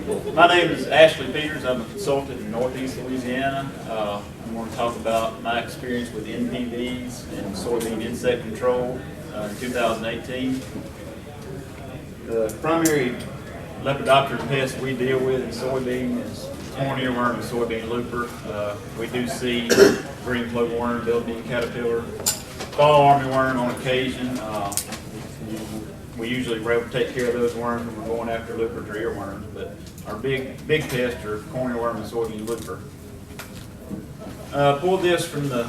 My name is Ashley Peters. I'm a consultant in Northeast Louisiana. I'm going to talk about my experience with NPVs and soybean insect control in 2018. The primary lepidopteran pest we deal with in soybean is corn earworm and soybean looper. We do see green clover worm, bilby caterpillar, fall armyworm on occasion. We usually were able to take care of those worms when we're going after loopers or earworms, but our big pests are corn earworm and soybean looper. Pulled this from the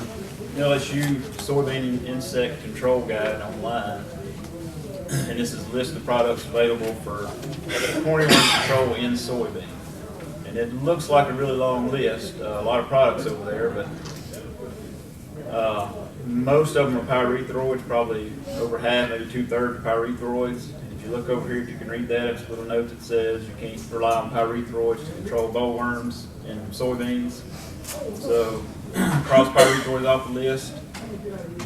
LSU soybean insect control guide online, and this is a list of products available for corn earworm control in soybean. And it looks like a really long list, a lot of products over there, but most of them are pyrethroids, probably over half, maybe 2/3 pyrethroids. If you look over here, you can read that. It's a little note that says you can't rely on pyrethroids to control bollworms in soybeans. So cross pyrethroids off the list.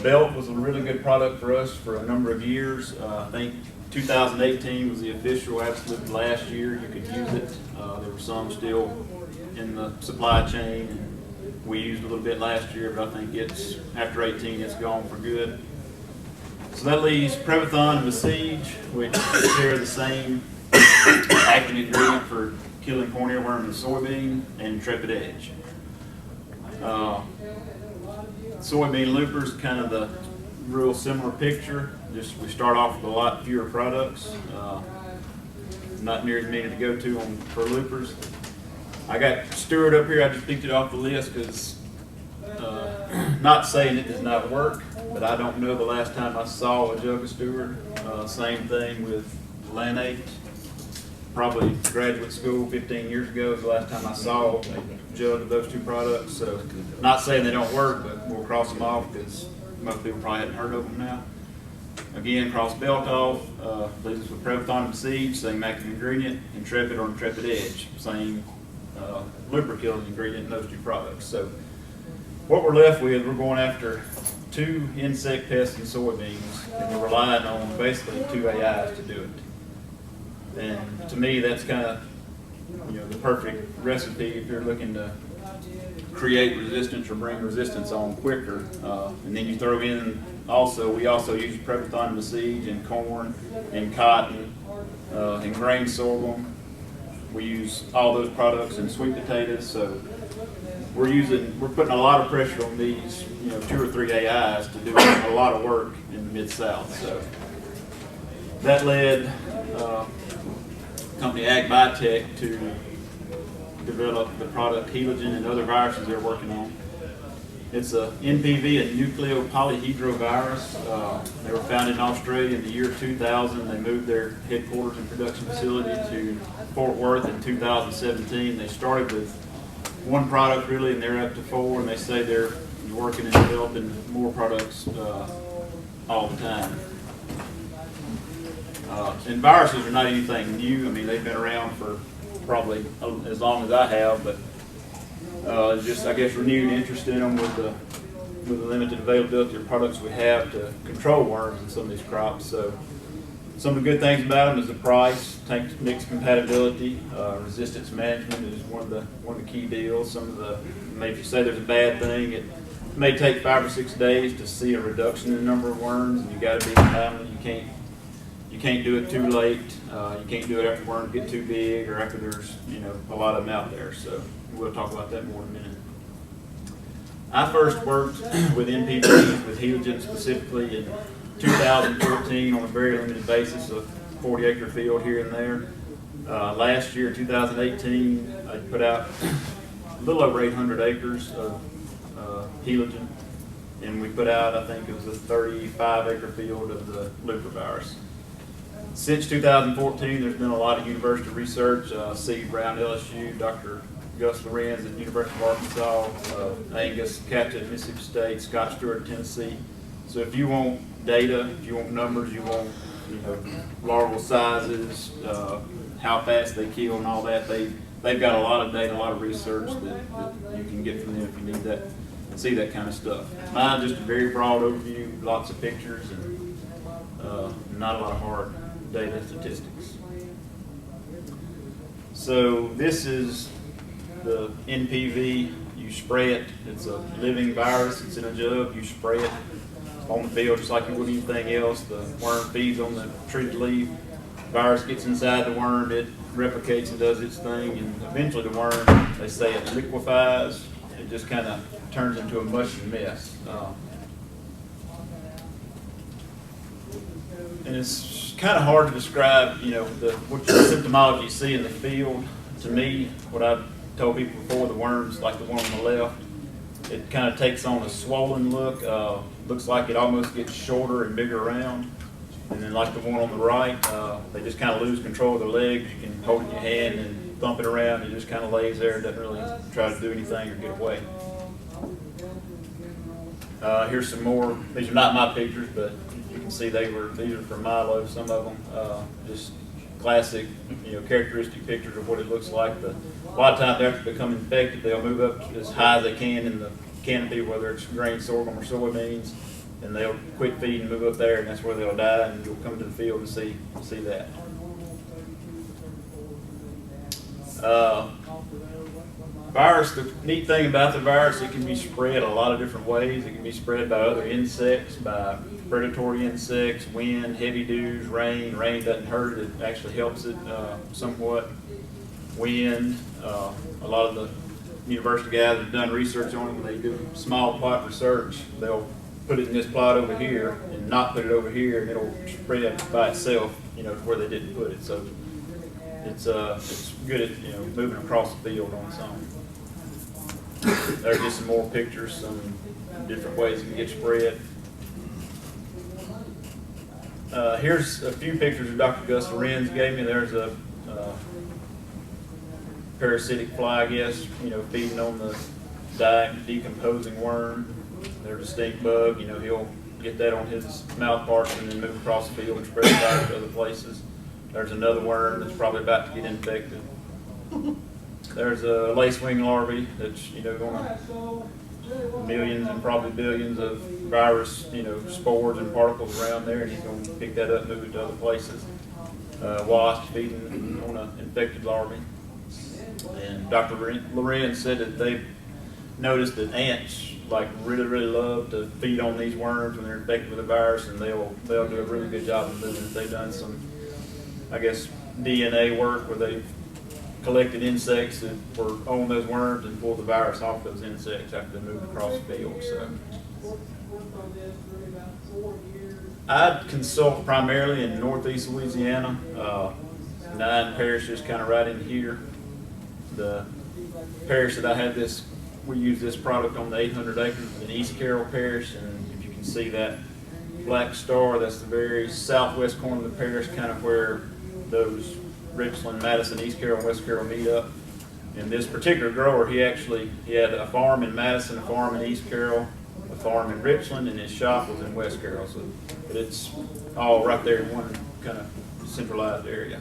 Belt was a really good product for us for a number of years. I think 2018 was the official absolute last year you could use it. There were some still in the supply chain, and we used a little bit last year, but I think it's after 18 it's gone for good. So that leaves Prevathon and Besiege, which share the same active ingredient for killing corn earworm and soybean, and Intrepid Edge. Soybean loopers, kind of the real similar picture. Just we start off with a lot fewer products, not near as many to go to for loopers. I got Stewart up here. I just picked it off the list because, not saying it does not work, but I don't know the last time I saw a jug of Stewart. Same thing with Lanate. Probably graduate school 15 years ago is the last time I saw a jug of those two products. So, not saying they don't work, but we'll cross them off because most people probably hadn't heard of them now. Again, cross belt off. Leaves us with Prevathon and Besiege, same active ingredient. Intrepid or Intrepid Edge, same looper killing ingredient in those two products. So what we're left with, we're going after two insect pests in soybeans, and we're relying on basically two AIs to do it. And to me, that's kind of the perfect recipe if you're looking to create resistance or bring resistance on quicker. And then you throw in we also use Prevathon and Besiege in corn, in cotton, in grain sorghum. We use all those products in sweet potatoes, so we're putting a lot of pressure on these, 2 or 3 AIs to do a lot of work in the Mid-South. So that led company Ag Biotech to develop the product Heligen and other viruses they're working on. It's a NPV, a nucleopolyhedrovirus. They were founded in Australia in the year 2000. They moved their headquarters and production facility to Fort Worth in 2017. They started with one product really, and they're up to 4, and they say they're working and developing more products all the time. And viruses are not anything new. I mean, they've been around for probably as long as I have, but just, I guess, renewed interest in them with the limited availability of products we have to control worms in some of these crops. So some of the good things about them is the price, tank mix compatibility, resistance management is one of the key deals. If you say there's a bad thing, it may take 5 or 6 days to see a reduction in the number of worms, and you got to be timely. You can't do it too late. You can't do it after worms get too big or after there's a lot of them out there. So we'll talk about that more in a minute. I first worked with NPVs, with Heligen specifically, in 2014 on a very limited basis, a 40-acre field here and there. Last year, 2018, I put out a little over 800 acres of Heligen, and we put out, I think it was a 35-acre field of the looper virus. Since 2014, there's been a lot of university research. Steve Brown, LSU, Dr. Gus Lorenz at the University of Arkansas, Angus Captain at Mississippi State, Scott Stewart, Tennessee. So if you want data, if you want numbers, you want larval sizes, how fast they kill and all that, they've got a lot of data, a lot of research that you can get from them if you need that, see that kind of stuff. Mine just a very broad overview, lots of pictures, and not a lot of hard data statistics. So this is the NPV. You spray it. It's a living virus. It's in a jug. You spray it on the field just like you would anything else. The worm feeds on the treated leaf. Virus gets inside the worm. It replicates and does its thing, and eventually the worm, they say, it liquefies. It just kind of turns into a mushy mess. And it's kind of hard to describe, you know, what the symptomology you see in the field. To me, what I've told people before, the worms, like the one on the left, it kind of takes on a swollen look. Looks like it almost gets shorter and bigger around. And then like the one on the right, they just kind of lose control of their legs. You can hold it in your hand and thump it around. It just kind of lays there. It doesn't really try to do anything or get away. Here's some more. These are not my pictures, but you can see these are from Milo, some of them. Just classic, you know, characteristic pictures of what it looks like. A lot of times after they become infected, they'll move up as high as they can in the canopy, whether it's grain, sorghum, or soybeans, and they'll quit feeding and move up there, and that's where they'll die, and you'll come to the field and see that. Virus, the neat thing about the virus, it can be spread a lot of different ways. It can be spread by other insects, by predatory insects, wind, heavy dews, rain. Rain doesn't hurt it, it actually helps it somewhat. Wind, a lot of the university guys have done research on it. When they do small plot research, they'll put it in this plot over here and not put it over here, and it'll spread by itself, you know, to where they didn't put it. So it's good at, you know, moving across the field on its own. There's just some more pictures, some different ways it can get spread. Here's a few pictures that Dr. Gus Lorenz gave me. There's a parasitic fly, I guess, you know, feeding on the dying, decomposing worm. There's a stink bug, you know, he'll get that on his mouth parts and then move across the field and spread it out to other places. There's another worm that's probably about to get infected. There's a lacewing larvae that's, you know, going to millions and probably billions of virus, you know, spores and particles around there, and he's going to pick that up and move it to other places. Wasp feeding on an infected larvae. And Dr. Lorenz said that they've noticed that ants like really love to feed on these worms when they're infected with a virus, and they'll do a really good job of moving it. They've done some, I guess, DNA work where they've collected insects that were on those worms and pulled the virus off those insects after they moved across the field. So I consult primarily in northeast Louisiana, 9 parishes kind of right in here. The parish that I had this, we use this product on the 800 acres in East Carroll Parish, and if you can see that black star, that's the very southwest corner of the parish, kind of where those Richland, Madison, East Carroll, and West Carroll meet up. And this particular grower, he had a farm in Madison, a farm in East Carroll, a farm in Richland, and his shop was in West Carroll. So, but it's all right there in one kind of centralized area.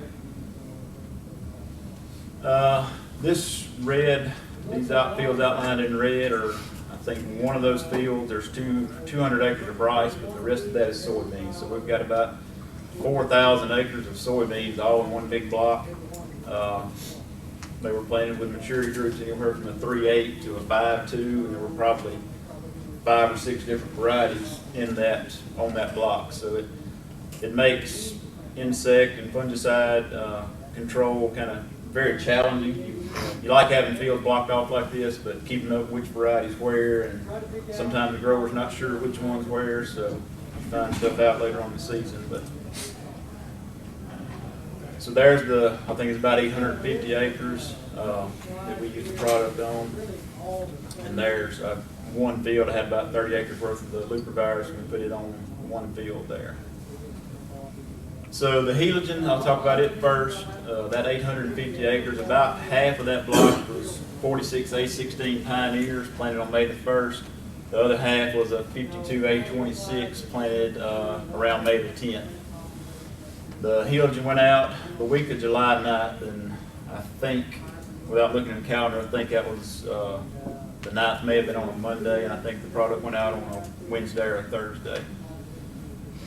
This red, these fields outlined in red are, I think, one of those fields. There's 200 acres of rice, but the rest of that is soybeans. So we've got about 4,000 acres of soybeans all in one big block. They were planted with maturity groups anywhere from a 3.8 to a 5.2, and there were probably 5 or 6 different varieties on that block. So it makes insect and fungicide control kind of very challenging. You like having fields blocked off like this, but keeping up which varieties where, and sometimes the grower's not sure which one's where, so you find stuff out later on in the season. But so there's I think it's about 850 acres that we use the product on, and there's one field that had about 30 acres worth of the looper virus, and we put it on one field there. So the Heligen, I'll talk about it first. That 850 acres, about half of that block was 46 A16 Pioneers planted on May the 1st. The other half was a 52 A26 planted around May the 10th. The Heligen went out the week of July 9th, and I think, without looking at the calendar, I think that was the 9th may have been on a Monday, and I think the product went out on a Wednesday or a Thursday.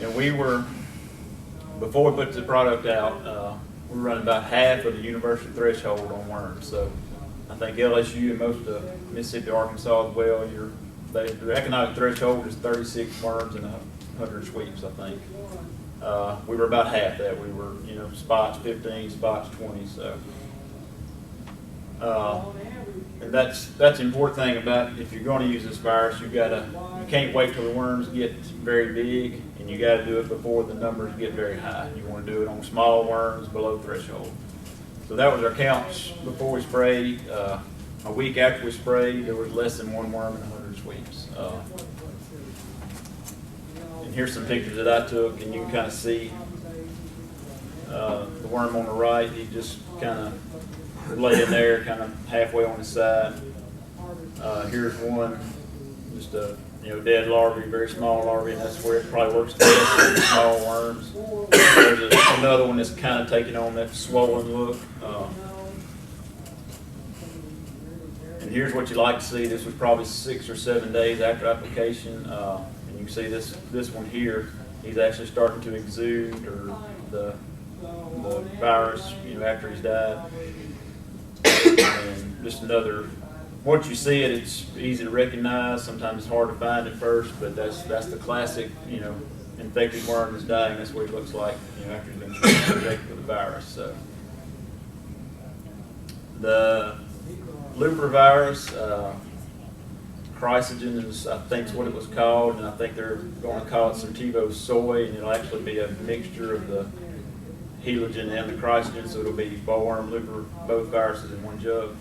And we were, before we put the product out, we're running about half of the universal threshold on worms. So I think LSU and most of Mississippi, Arkansas as well, the economic threshold is 36 worms and 100 sweeps, I think. We were about half that. We were, spots 15, spots 20. So, and that's the important thing about if you're going to use this virus, you can't wait till the worms get very big, and you got to do it before the numbers get very high. You want to do it on small worms below threshold. So that was our counts before we sprayed. A week after we sprayed, there was less than one worm in 100 sweeps. And here's some pictures that I took, and you can kind of see the worm on the right. He just kind of laying there, kind of halfway on his side. Here's one, just a dead larvae, very small larvae, and that's where it probably works best for the small worms. There's another one that's kind of taking on that swollen look. And here's what you like to see. This was probably 6 or 7 days after application. And you can see this one here, he's actually starting to exude or the virus, after he's died. And just another, once you see it, it's easy to recognize. Sometimes it's hard to find at first, but that's the classic, infected worm that's dying. That's what it looks like, after he's been infected with the virus. So the looper virus, chrysogen is, I think, is what it was called, and I think they're going to call it Soybean soy, and it'll actually be a mixture of the Heligen and the chrysogen, so it'll be bollworm, looper, both viruses in one jug.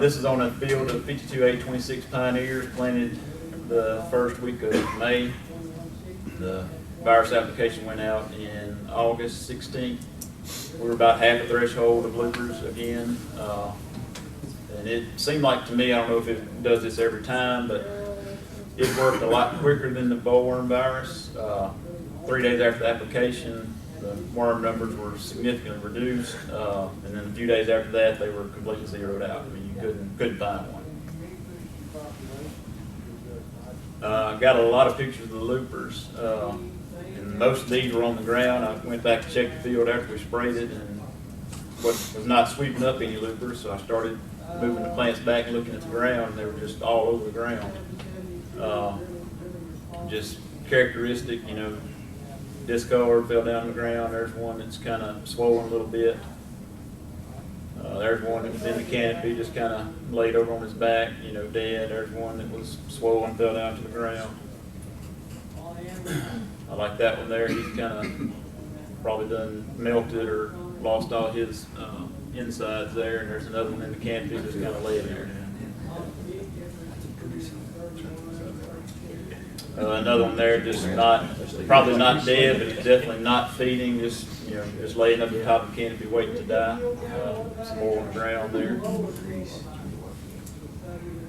This is on a field of 52A26 Pioneers planted the first week of May. The virus application went out in August 16th. We were about half the threshold of loopers again. And it seemed like to me, I don't know if it does this every time, but it worked a lot quicker than the bollworm virus. 3 days after the application, the worm numbers were significantly reduced, and then a few days after that, they were completely zeroed out. I mean, you couldn't find one. Got a lot of pictures of the loopers, and most of these were on the ground. I went back to check the field after we sprayed it, and was not sweeping up any loopers, so I started moving the plants back and looking at the ground, and they were just all over the ground. Just characteristic, discolor, fell down on the ground. There's one that's kind of swollen a little bit. There's one that was in the canopy, just kind of laid over on his back, dead. There's one that was swollen, fell down to the ground. I like that one there. He's kind of probably done melted or lost all his insides there. And there's another one in the canopy just kind of laying there. Another one there, just probably not dead, but he's definitely not feeding, just laying up the top of the canopy waiting to die. Some more on the ground there.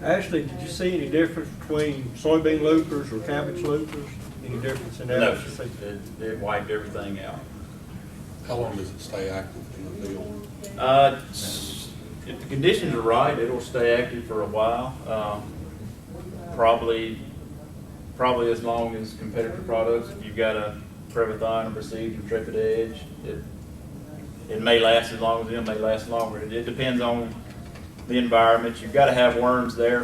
Ashley, did you see any difference between soybean loopers or cabbage loopers? Any difference in that? No, it wiped everything out. How long does it stay active in the field? If the conditions are right, it'll stay active for a while. Probably as long as competitor products. If you've got a Prevathon, a Prestige, or Intrepid Edge, it may last as long as them, may last longer. It depends on the environment. You've got to have worms there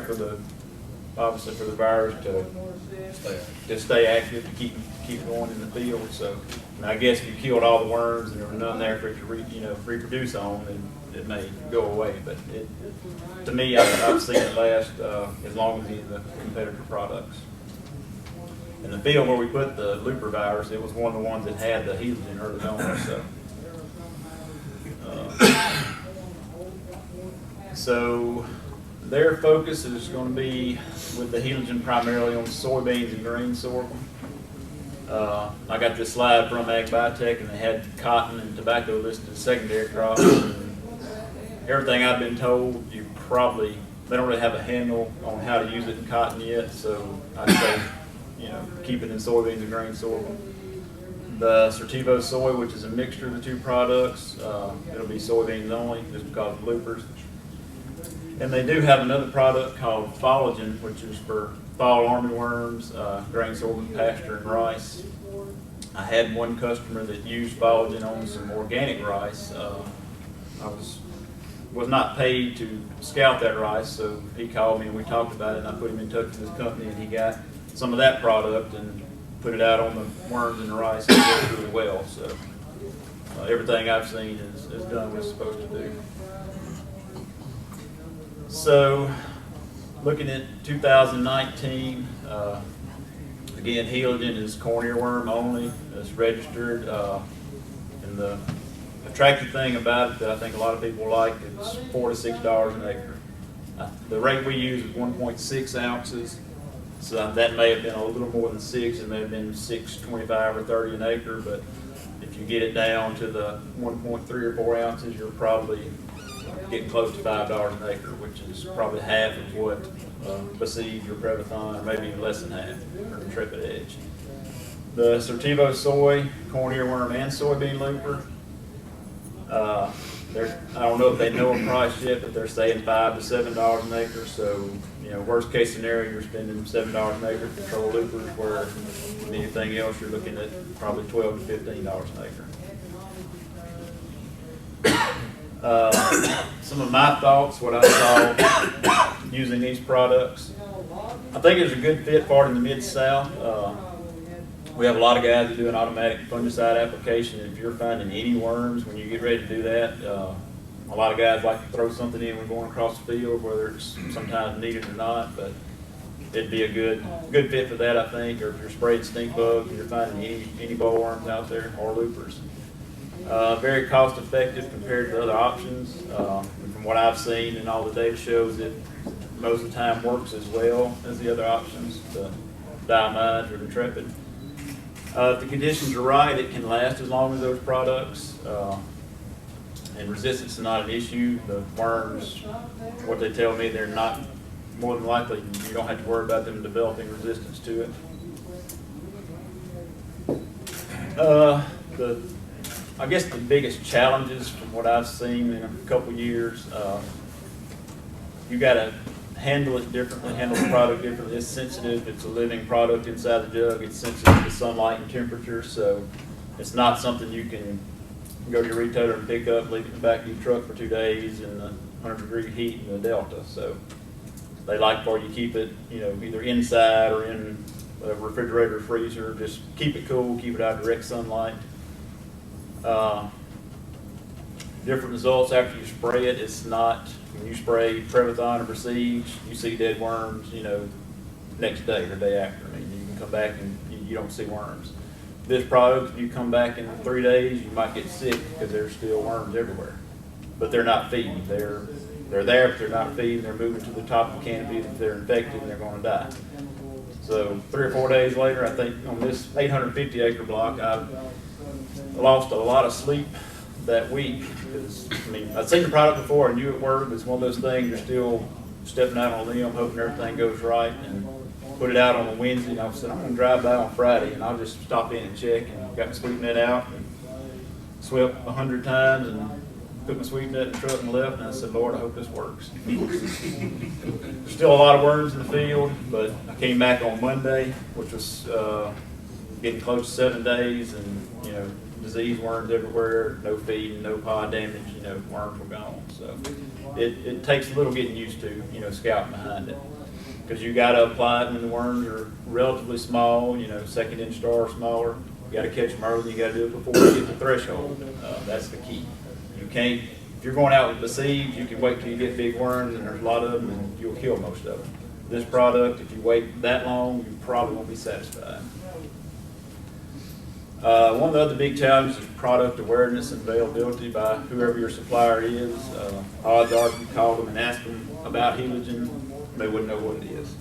obviously for the virus to stay active, to keep going in the field. So I guess if you killed all the worms and there were none there for it to reproduce on, then it may go away. But to me, I've seen it last as long as the competitor products. In the field where we put the looper virus, it was one of the ones that had the Heligen early on. So their focus is going to be with the Heligen primarily on soybeans and grain sorghum. I got this slide from Ag Biotech, and they had cotton and tobacco listed as secondary crops. And everything I've been told, they don't really have a handle on how to use it in cotton yet. So I'd say, keep it in soybeans and grain sorghum. The Soybean soy, which is a mixture of the two products, it'll be soybeans only, just because of loopers. And they do have another product called Heligen, which is for fall armyworms, grain, sorghum, pasture, and rice. I had one customer that used Baldwin on some organic rice. I was not paid to scout that rice, so he called me and we talked about it, and I put him in touch with his company, and he got some of that product and put it out on the worms in the rice, and it worked really well. So everything I've seen is done what it's supposed to do. So looking at 2019, again, Heligen is corn earworm only. It's registered, and the attractive thing about it that I think a lot of people like is $4 to $6 an acre. The rate we use is 1.6 ounces, so that may have been a little more than 6. It may have been 6.25 or 30 an acre, but if you get it down to the 1.3 or 4 ounces, you're probably getting close to $5 an acre, which is probably half of what Besiege or Prevathon, or maybe even less than half for the Intrepid Edge. The Certivo soy, corn earworm, and soybean looper, I don't know if they know a price yet, but they're saying $5 to $7 an acre. So, worst case scenario, you're spending $7 an acre to control loopers, where anything else you're looking at probably $12 to $15 an acre. Some of my thoughts, what I saw using these products, I think it's a good fit for it in the Mid-South. We have a lot of guys that do an automatic fungicide application. If you're finding any worms when you get ready to do that, a lot of guys like to throw something in when going across the field, whether it's sometimes needed or not, but it'd be a good fit for that, I think. Or if you're spraying stink bugs and you're finding any bollworms out there or loopers. Very cost effective compared to other options. From what I've seen, and all the data shows it most of the time works as well as the other options, the Diamides or the Intrepid. If the conditions are right, it can last as long as those products, and resistance is not an issue. The worms, what they tell me, they're not, more than likely, you don't have to worry about them developing resistance to it. I guess the biggest challenges from what I've seen in a couple years, you got to handle it differently, handle the product differently. It's sensitive. It's a living product inside the jug. It's sensitive to sunlight and temperature, so it's not something you can go to your retailer and pick up, leave it in the back of your truck for 2 days in the 100-degree heat in the Delta. So they like for you to keep it, either inside or in a refrigerator or freezer. Just keep it cool, keep it out of direct sunlight. Different results after you spray it. It's not, when you spray Prevathon or Besiege, you see dead worms, next day or day after. I mean, you can come back and you don't see worms. This product, you come back in 3 days, you might get sick because there's still worms everywhere. But they're not feeding. They're there, but they're not feeding. They're moving to the top of the canopy. If they're infected, they're going to die. So 3 or 4 days later, I think on this 850 acre block, I lost a lot of sleep that week, because I'd seen the product before, I knew it worked. It's one of those things you're still stepping out on a limb, hoping everything goes right, and put it out on a Wednesday. And I said, I'm going to drive by on Friday, and I'll just stop in and check. And got my sweep net out, and swept 100 times, and put my sweep net in the truck and left. And I said, Lord, I hope this works. There's still a lot of worms in the field, but I came back on Monday, which was getting close to 7 days, and disease worms everywhere, no feeding, no pod damage, worms were gone. So it takes a little getting used to, scouting behind it, because you got to apply it when the worms are relatively small, 2nd inch star or smaller. You got to catch them early. You got to do it before you get the threshold. That's the key. You can't, if you're going out with Besiege, you can wait till you get big worms, and there's a lot of them, and you'll kill most of them. This product, if you wait that long, you probably won't be satisfied. One of the other big challenges is product awareness and availability by whoever your supplier is. Odds are if you called them and asked them about Heligen, they wouldn't know what it is.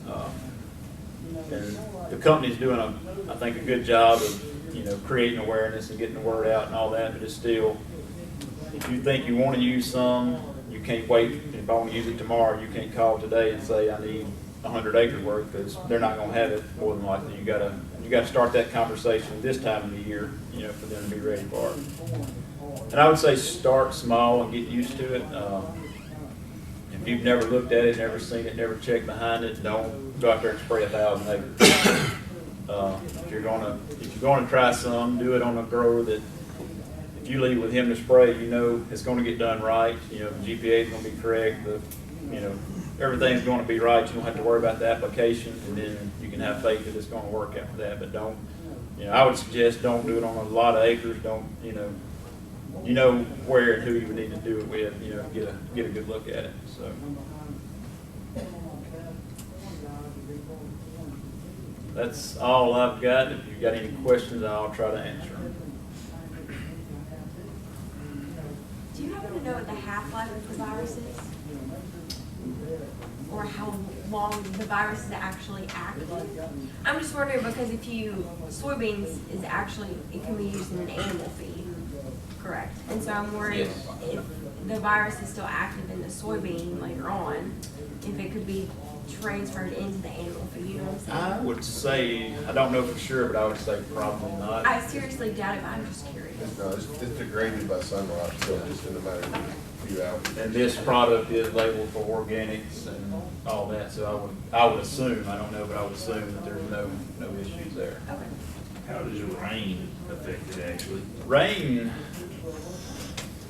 And the company's doing, I think, a good job of creating awareness and getting the word out and all that, but it's still, if you think you want to use some, you can't wait. If I want to use it tomorrow, you can't call today and say I need 100 acres worth, because they're not going to have it more than likely. You got to start that conversation this time of the year, for them to be ready for it. And I would say start small and get used to it. If you've never looked at it, never seen it, never checked behind it, don't go out there and spray 1,000 acres. If you're gonna try some, do it on a grower that, if you leave with him to spray, you know it's gonna get done right. You know, the GPA is gonna be correct, everything's gonna be right. You don't have to worry about the application, and then you can have faith that it's gonna work after that. But don't, I would suggest don't do it on a lot of acres. Don't, you know where and who you would need to do it with, get a good look at it, so. That's all I've got. If you've got any questions, I'll try to answer them. Do you happen to know what the half-life of the virus is? Or how long the virus is actually active? I'm just wondering because soybeans is actually, it can be used in an animal feed, correct? And so I'm worried Yes. if the virus is still active in the soybean later on, if it could be transferred into the animal feed, you know what I'm saying? I would say, I don't know for sure, but I would say probably not. I seriously doubt it, but I'm just curious. No, it's degraded by sunlight, so just in a matter of a few hours. And this product is labeled for organics and all that, so I would assume, I don't know, but I would assume that there's no issues there. Okay. How does rain affect it actually? Rain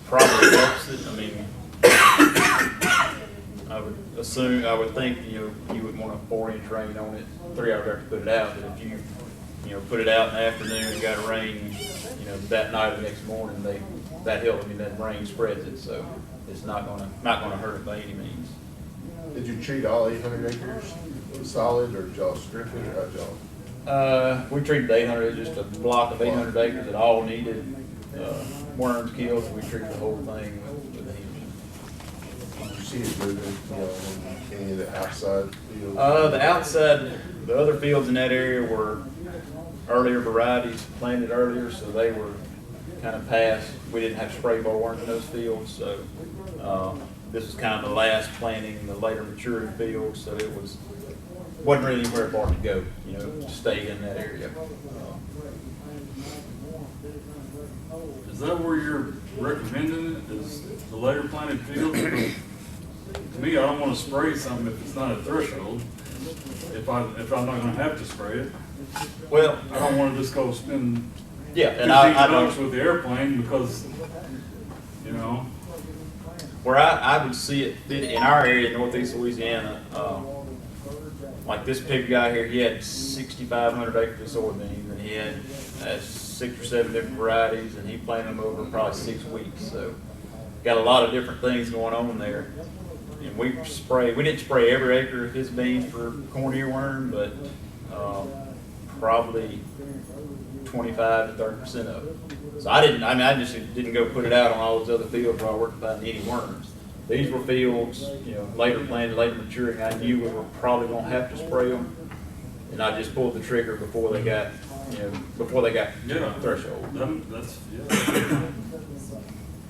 probably helps it. I mean, I would think, you would want a 4-inch rain on it 3 hours after you put it out, but if you put it out in the afternoon and got a rain, that night or the next morning, that helps. I mean, that rain spreads it, so it's not gonna hurt it by any means. Did you treat all 800 acres solid, or did y'all strip it, or how'd y'all? We treated 800, just a block of 800 acres that all needed worms killed, so we treated the whole thing with Heligen. Did you see it moving, in any of the outside fields? The other fields in that area were earlier varieties planted earlier, so they were kind of past. We didn't have spray borns in those fields, so this was kind of the last planting, the later maturing fields, so it wasn't really anywhere far to go, to stay in that area. Is that where you're recommending it, is the later planted fields? To me, I don't want to spray something if it's not a threshold, if I'm not gonna have to spray it. Well, I don't want to just go spend yeah, and I $15 don't. with the airplane because, Where I would see it fit in our area, northeast Louisiana, like this pig guy here, he had 6,500 acres of soybeans, and he had 6 or 7 different varieties, and he planted them over probably 6 weeks. So, got a lot of different things going on there. And we didn't spray every acre of his beans for corn earworm, but probably 25 to 30% of it. So I just didn't go put it out on all those other fields where I worked finding any worms. These were fields, later planted, later maturing. I knew we were probably gonna have to spray them, and I just pulled the trigger before they got, threshold. that's,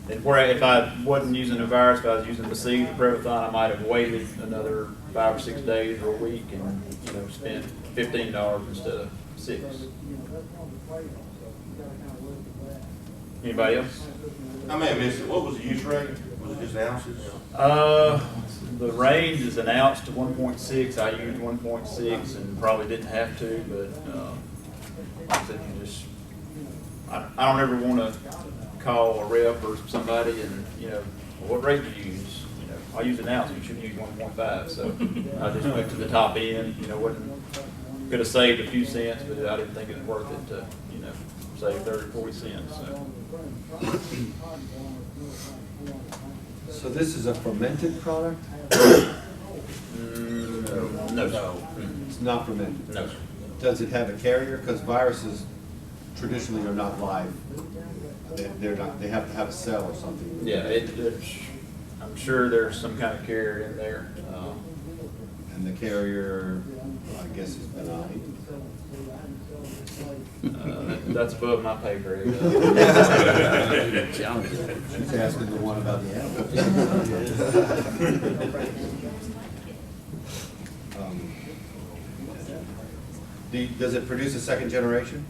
And where if I wasn't using the virus, if I was using the seed, the Prevathon, I might have waited another 5 or 6 days or a week and spent $15 instead of $6. Anybody else? I may have missed it. What was the use rate? Was it just ounces? The range is an ounce to 1.6. I used 1.6 and probably didn't have to, but like I said, I don't ever want to call a rep or somebody and, what rate do you use? I use an ounce, you should use 1.5. So I just went to the top end, could have saved a few cents, but I didn't think it was worth it to, save 30, 40 cents. So this is a fermented product? No. It's not fermented? No. Does it have a carrier? Because viruses traditionally are not live. They're not. They have to have a cell or something. Yeah, I'm sure there's some kind of carrier in there. And the carrier, I guess, is benign. That's above my pay grade. She's asking the one about the animals. Does it produce a second generation?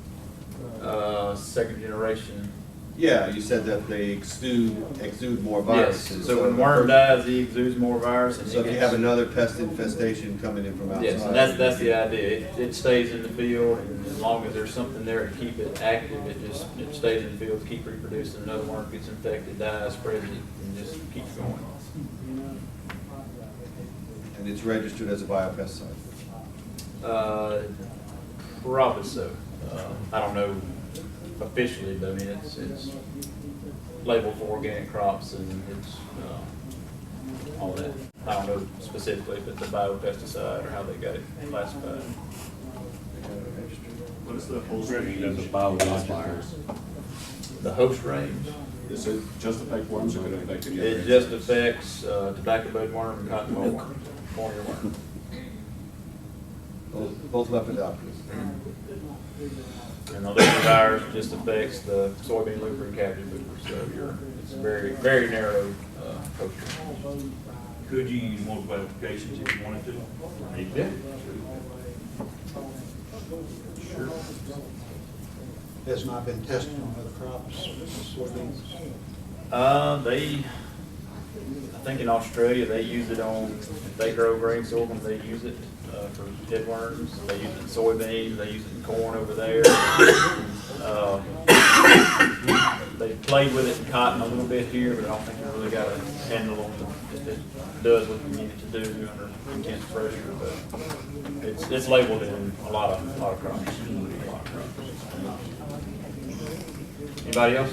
Second generation, Yeah, you said that they exude more Yes, viruses. so when worm dies, he exudes more virus and he So if you gets- have another pest infestation coming in from outside. Yes, and that's the idea. It stays in the field, and as long as there's something there to keep it active, it stays in the field, to keep reproducing. Another worm gets infected, dies, spreads it, and just keeps going. And it's registered as a biopesticide. Probably so. I don't know officially, but I mean, it's labeled for organic crops and it's, all that. I don't know specifically if it's a biopesticide or how they got it classified. What is the host range? As a biological. The host range, Does it just affect worms or could it affect any other? it just affects tobacco bud worm and cotton boll worm, corn worm. Both lepidopterous. And the looper virus just affects the soybean looper and cabbage looper, so it's a very, very narrow host range. Could you use multiple applications if you wanted to? Yeah. Has not been tested on other crops, soybeans. I think in Australia, they use it on, if they grow grain sorghum, they use it for headworms. They use it in soybeans, they use it in corn over there. They played with it in cotton a little bit here, but I don't think they really got a handle on it. It does what you need it to do under intense pressure, but it's labeled in a lot of crops. Anybody else?